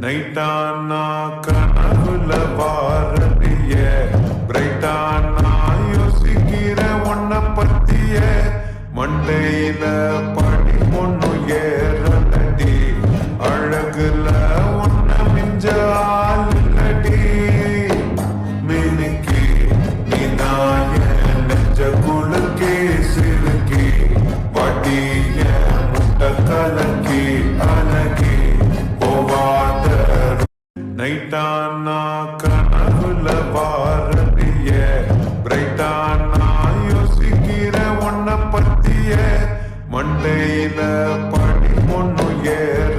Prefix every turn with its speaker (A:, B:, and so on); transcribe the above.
A: நைட்டானா கனவுல வாரதிய பிரைட்டானா யோசிக்கிற உன்ன பத்திய மண்டையில படி பொண்ணு ஏறடி அழகுல உன்ன மிஞ்ச ஆளுடி மினுக்கி நீதாய நெஞ்ச குளுக்கி சிறுக்கி வட்டிய முட்டை கலக்கி அழகி போவாத நைட்டானா கனவுல வாரதிய பிரைட்டானா யோசிக்கிற உன்ன பத்திய மண்டையில படி பொண்ணு ஏற